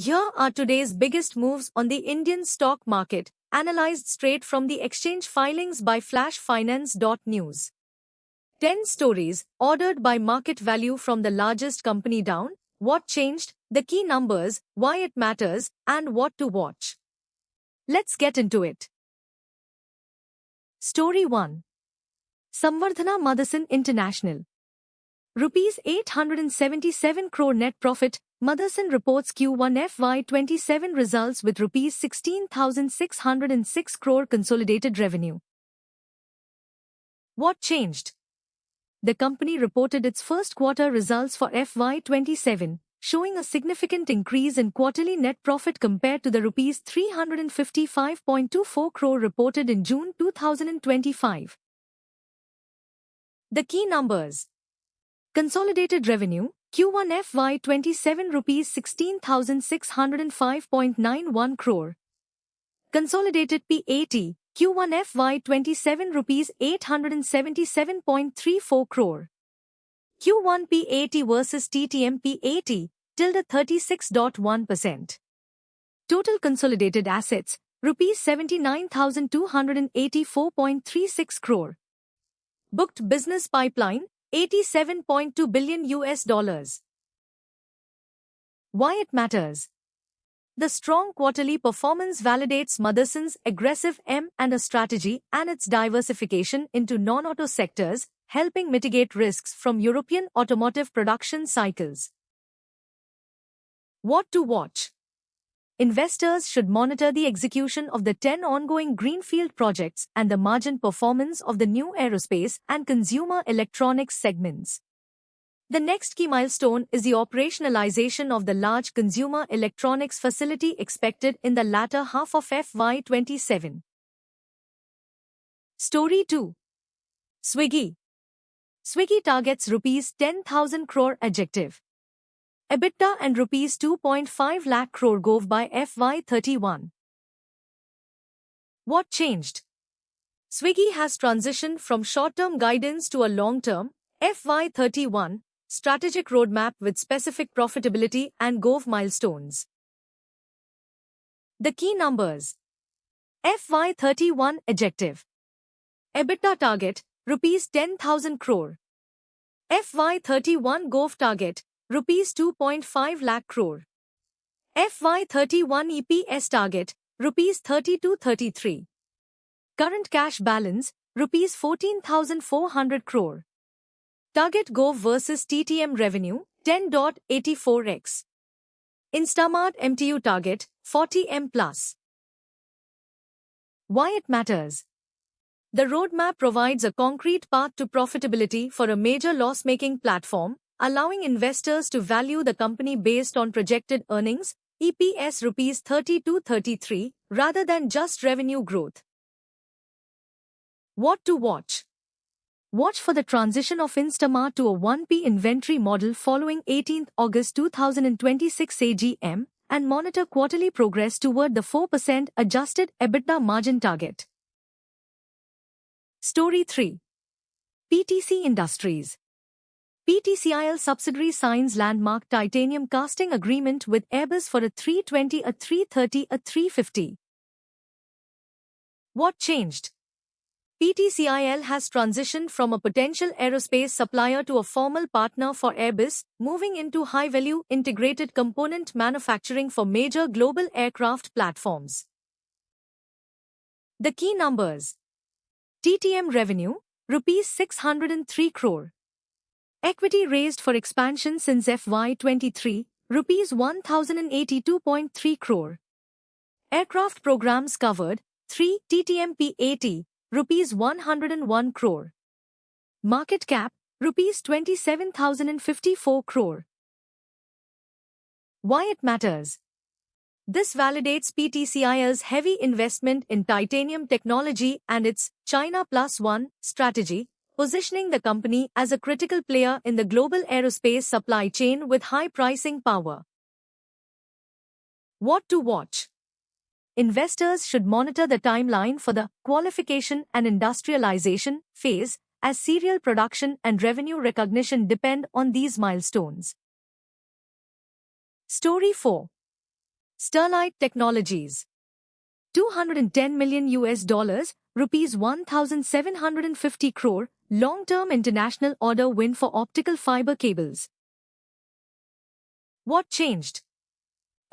Here are today's biggest moves on the Indian stock market, analyzed straight from the exchange filings by flashfinance.news. 10 stories, ordered by market value from the largest company down, what changed, the key numbers, why it matters, and what to watch. Let's get into it. Story 1. Samvardhana Motherson International. Rupees 877 crore net profit. Motherson reports Q1 FY27 results with Rupees 16,606 crore consolidated revenue. What changed? The company reported its first quarter results for FY27, showing a significant increase in quarterly net profit compared to the Rupees 355.24 crore reported in June 2025. The key numbers. Consolidated revenue, Q1 FY27 Rupees 16,605.91 crore. Consolidated PAT, Q1 FY27 Rupees 877.34 crore. Q1 PAT versus TTM PAT, tilde 36.1%. Total consolidated assets, Rupees 79,284.36 crore. Booked business pipeline, $87.2 billion. Why it matters? The strong quarterly performance validates Motherson's aggressive M&A strategy and its diversification into non-auto sectors, helping mitigate risks from European automotive production cycles. What to watch? Investors should monitor the execution of the 10 ongoing greenfield projects and the margin performance of the new aerospace and consumer electronics segments. The next key milestone is the operationalization of the large consumer electronics facility expected in the latter half of FY27. Story 2. Swiggy. Swiggy targets Rupees 10,000 crore objective. EBITDA and Rupees 2.5 lakh crore gove by FY31. What changed? Swiggy has transitioned from short-term guidance to a long-term, FY31, strategic roadmap with specific profitability and gove milestones. The key numbers. FY31 objective. EBITDA target, Rupees 10,000 crore. FY31 gove target, Rupees 2.5 lakh crore. FY31 EPS target, Rupees 32-33. Current cash balance, Rupees 14,400 crore. Target gove versus TTM revenue, 10.84x. Instamart MTU target, 40M+. Why it matters? The roadmap provides a concrete path to profitability for a major loss-making platform, allowing investors to value the company based on projected earnings, EPS Rupees 30-33, rather than just revenue growth. What to watch? Watch for the transition of Instamart to a 1P inventory model following 18 August 2026 AGM and monitor quarterly progress toward the 4% adjusted EBITDA margin target. Story 3. PTC Industries. PTCIL subsidiary signs landmark titanium casting agreement with Airbus for a 320, a 330, a 350. What changed? PTCIL has transitioned from a potential aerospace supplier to a formal partner for Airbus, moving into high-value integrated component manufacturing for major global aircraft platforms. The key numbers. TTM revenue, Rupees 603 crore. Equity raised for expansion since FY23, Rupees 1,082.3 crore. Aircraft programs covered, 3 TTM PAT, Rupees 101 crore. Market cap, Rupees 27,054 crore. Why it matters? This validates PTCIL's heavy investment in titanium technology and its China Plus One strategy, positioning the company as a critical player in the global aerospace supply chain with high pricing power. What to watch? Investors should monitor the timeline for the qualification and industrialization phase, as serial production and revenue recognition depend on these milestones. Story 4. Sterlite Technologies. 210 million US dollars, rupees 1,750 crore, long-term international order win for optical fiber cables. What changed?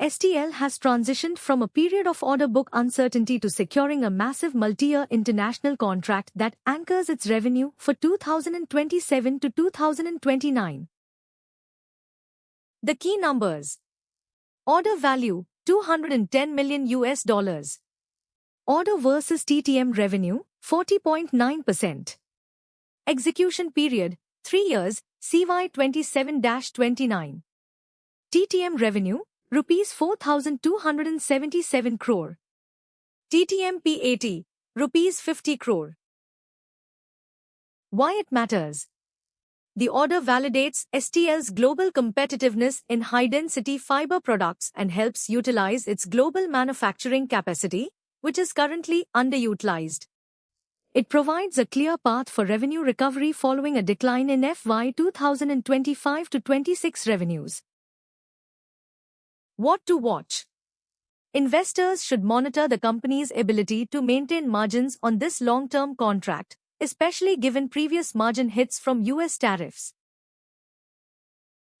STL has transitioned from a period of order book uncertainty to securing a massive multi-year international contract that anchors its revenue for 2027 to 2029. The key numbers. Order value, 210 million US dollars. Order versus TTM revenue, 40.9%. Execution period, 3 years, CY 27-29. TTM revenue, rupees 4,277 crore. TTM PAT, rupees 50 crore. Why it matters? The order validates STL's global competitiveness in high-density fiber products and helps utilize its global manufacturing capacity, which is currently underutilized. It provides a clear path for revenue recovery following a decline in FY 2025-26 revenues. What to watch? Investors should monitor the company's ability to maintain margins on this long-term contract, especially given previous margin hits from US tariffs.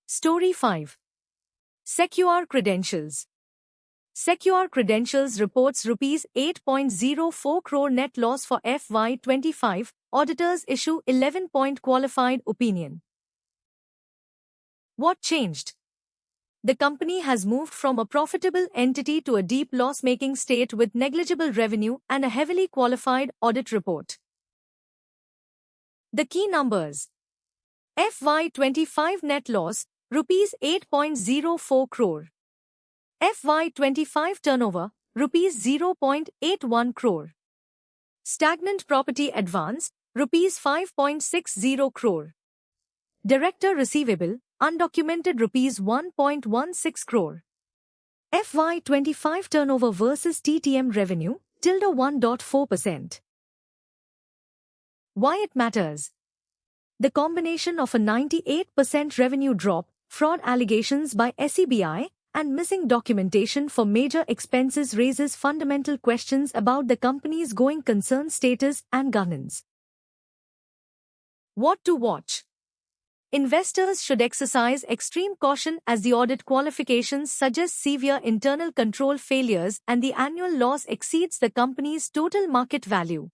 Story 5. Secure Credentials. Secure Credentials reports rupees 8.04 crore net loss for FY 25. Auditors issue 11-point qualified opinion. What changed? The company has moved from a profitable entity to a deep loss-making state with negligible revenue and a heavily qualified audit report. The key numbers. FY 25 net loss, rupees 8.04 crore. FY 25 turnover, rupees 0.81 crore. Stagnant property advance, rupees 5.60 crore. Director receivable, undocumented rupees 1.16 crore. FY 25 turnover versus TTM revenue, -1.4%. Why it matters? The combination of a 98% revenue drop, fraud allegations by SEBI, and missing documentation for major expenses raises fundamental questions about the company's going concern status and governance. What to watch? Investors should exercise extreme caution as the audit qualifications suggest severe internal control failures and the annual loss exceeds the company's total market value.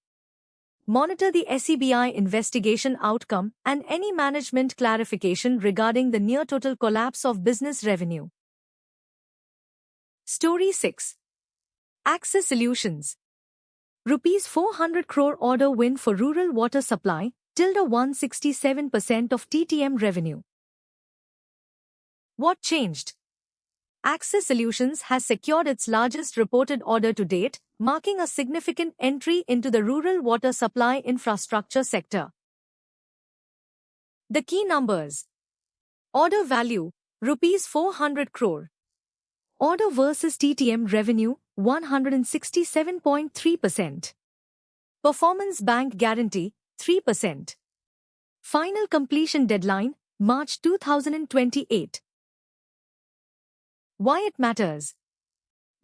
Monitor the SEBI investigation outcome and any management clarification regarding the near-total collapse of business revenue. Story 6. Axis Solutions. Rupees 400 crore order win for rural water supply, -167% of TTM revenue. What changed? Axis Solutions has secured its largest reported order to date, marking a significant entry into the rural water supply infrastructure sector. The key numbers. Order value, rupees 400 crore. Order versus TTM revenue, 167.3%. Performance bank guarantee, 3%. Final completion deadline, March 2028. Why it matters?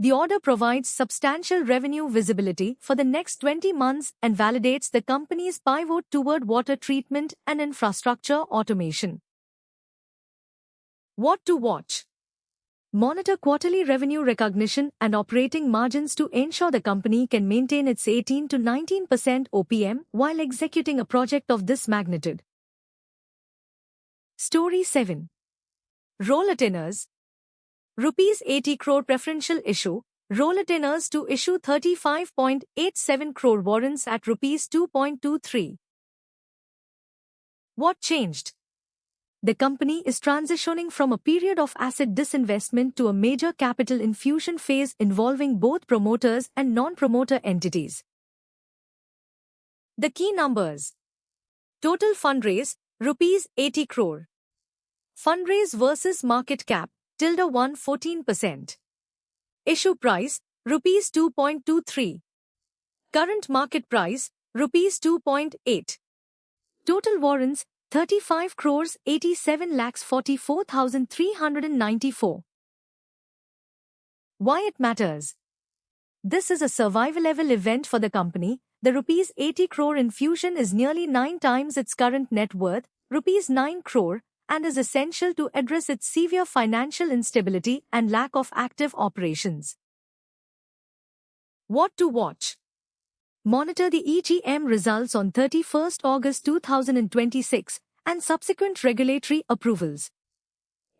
The order provides substantial revenue visibility for the next 20 months and validates the company's pivot toward water treatment and infrastructure automation. What to watch? Monitor quarterly revenue recognition and operating margins to ensure the company can maintain its 18 to 19% OPM while executing a project of this magnitude. Story 7. Roller tenors. Rupees 80 crore preferential issue, roller tenors to issue 35.87 crore warrants at rupees 2.23. What changed? The company is transitioning from a period of asset disinvestment to a major capital infusion phase involving both promoters and non-promoter entities. The key numbers. Total fundraise, rupees 80 crore. Fundraise versus market cap, -114%. Issue price, rupees 2.23. Current market price, rupees 2.8. Total warrants, 35 crores 87 lakhs 44,394. Why it matters? This is a survival-level event for the company. The rupees 80 crore infusion is nearly 9 times its current net worth, rupees 9 crore, and is essential to address its severe financial instability and lack of active operations. What to watch? Monitor the EGM results on 31st August 2026 and subsequent regulatory approvals.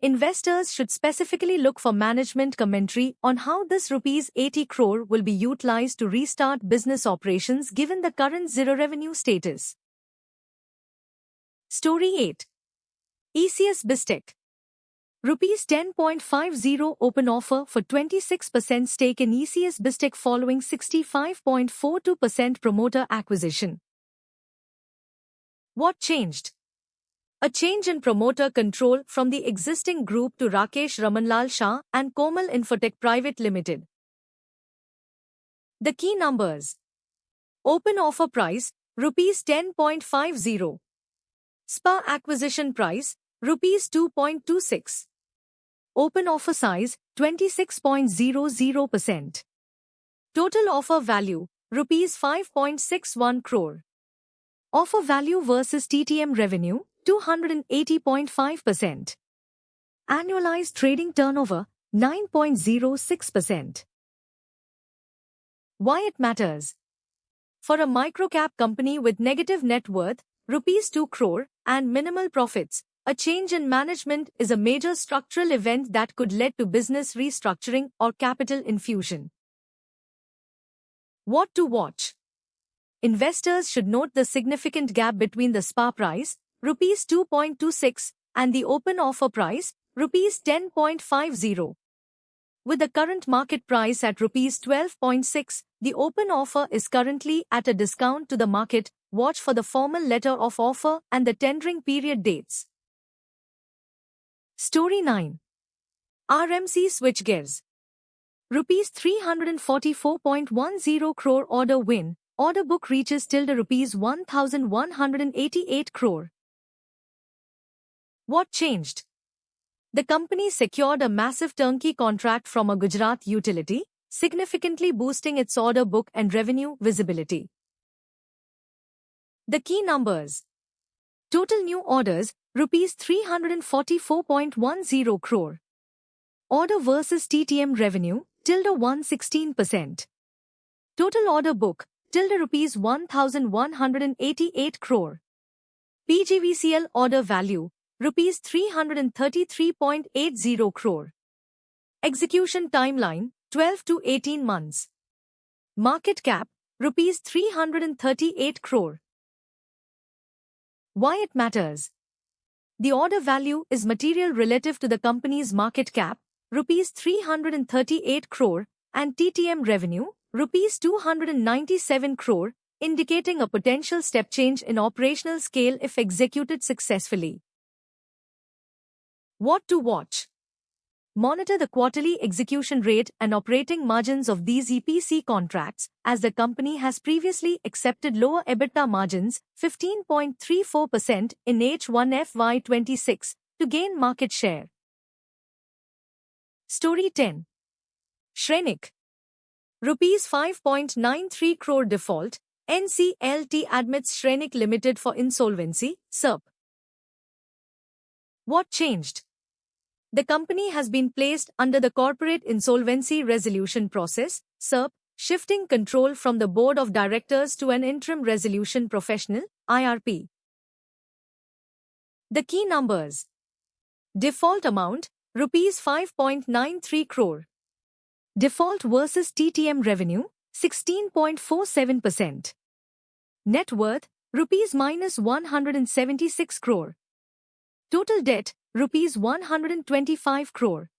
Investors should specifically look for management commentary on how this rupees 80 crore will be utilized to restart business operations given the current zero revenue status. Story 8. ECS Bistec. Rupees 10.50 open offer for 26% stake in ECS Bistec following 65.42% promoter acquisition. What changed? A change in promoter control from the existing group to Rakesh Ramanlal Shah and Komal Infotech Private Limited. The key numbers. Open offer price, rupees 10.50. SPA acquisition price, rupees 2.26. Open offer size, 26.00%. Total offer value, rupees 5.61 crore. Offer value versus TTM revenue, 280.5%. Annualized trading turnover, 9.06%. Why it matters? For a microcap company with negative net worth, rupees 2 crore, and minimal profits, a change in management is a major structural event that could lead to business restructuring or capital infusion. What to watch? Investors should note the significant gap between the SPA price, rupees 2.26, and the open offer price, rupees 10.50. With the current market price at rupees 12.6, the open offer is currently at a discount to the market. Watch for the formal letter of offer and the tendering period dates. Story 9. RMC Switchgears. Rupees 344.10 crore order win. Order book reaches till the rupees 1,188 crore. What changed? The company secured a massive turnkey contract from a Gujarat utility, significantly boosting its order book and revenue visibility. The key numbers. Total new orders, rupees 344.10 crore. Order versus TTM revenue, ~116%. Total order book, rupees 1,188 crore. PGVCL order value, rupees 333.80 crore. Execution timeline, 12 to 18 months. Market cap, rupees 338 crore. Why it matters? The order value is material relative to the company's market cap, rupees 338 crore, and TTM revenue, rupees 297 crore, indicating a potential step change in operational scale if executed successfully. What to watch? Monitor the quarterly execution rate and operating margins of these EPC contracts, as the company has previously accepted lower EBITDA margins, 15.34% in H1 FY26, to gain market share. Story 10. Shrenik. Rupees 5.93 crore default, NCLT admits Shrenik Limited for insolvency, SERP. What changed? The company has been placed under the Corporate Insolvency Resolution Process, SERP, shifting control from the Board of Directors to an interim resolution professional, IRP. The key numbers. Default amount, rupees 5.93 crore. Default versus TTM revenue, 16.47%. Net worth, rupees -176 crore. Total debt, rupees 125 crore.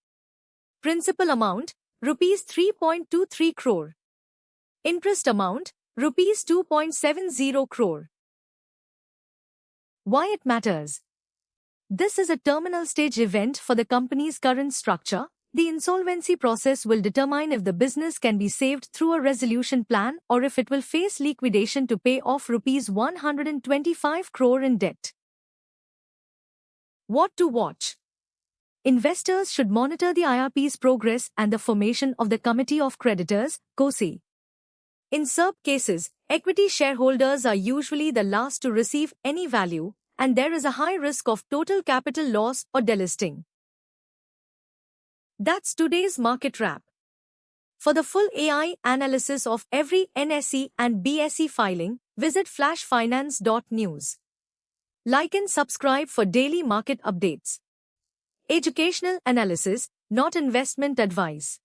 Principal amount, rupees 3.23 crore. Interest amount, rupees 2.70 crore. Why it matters? This is a terminal stage event for the company's current structure. The insolvency process will determine if the business can be saved through a resolution plan or if it will face liquidation to pay off rupees 125 crore in debt. What to watch? Investors should monitor the IRP's progress and the formation of the Committee of Creditors, COSI. In SERP cases, equity shareholders are usually the last to receive any value, and there is a high risk of total capital loss or delisting. That's today's market wrap. For the full AI analysis of every NSE and BSE filing, visit flashfinance.news. Like and subscribe for daily market updates. Educational analysis, not investment advice.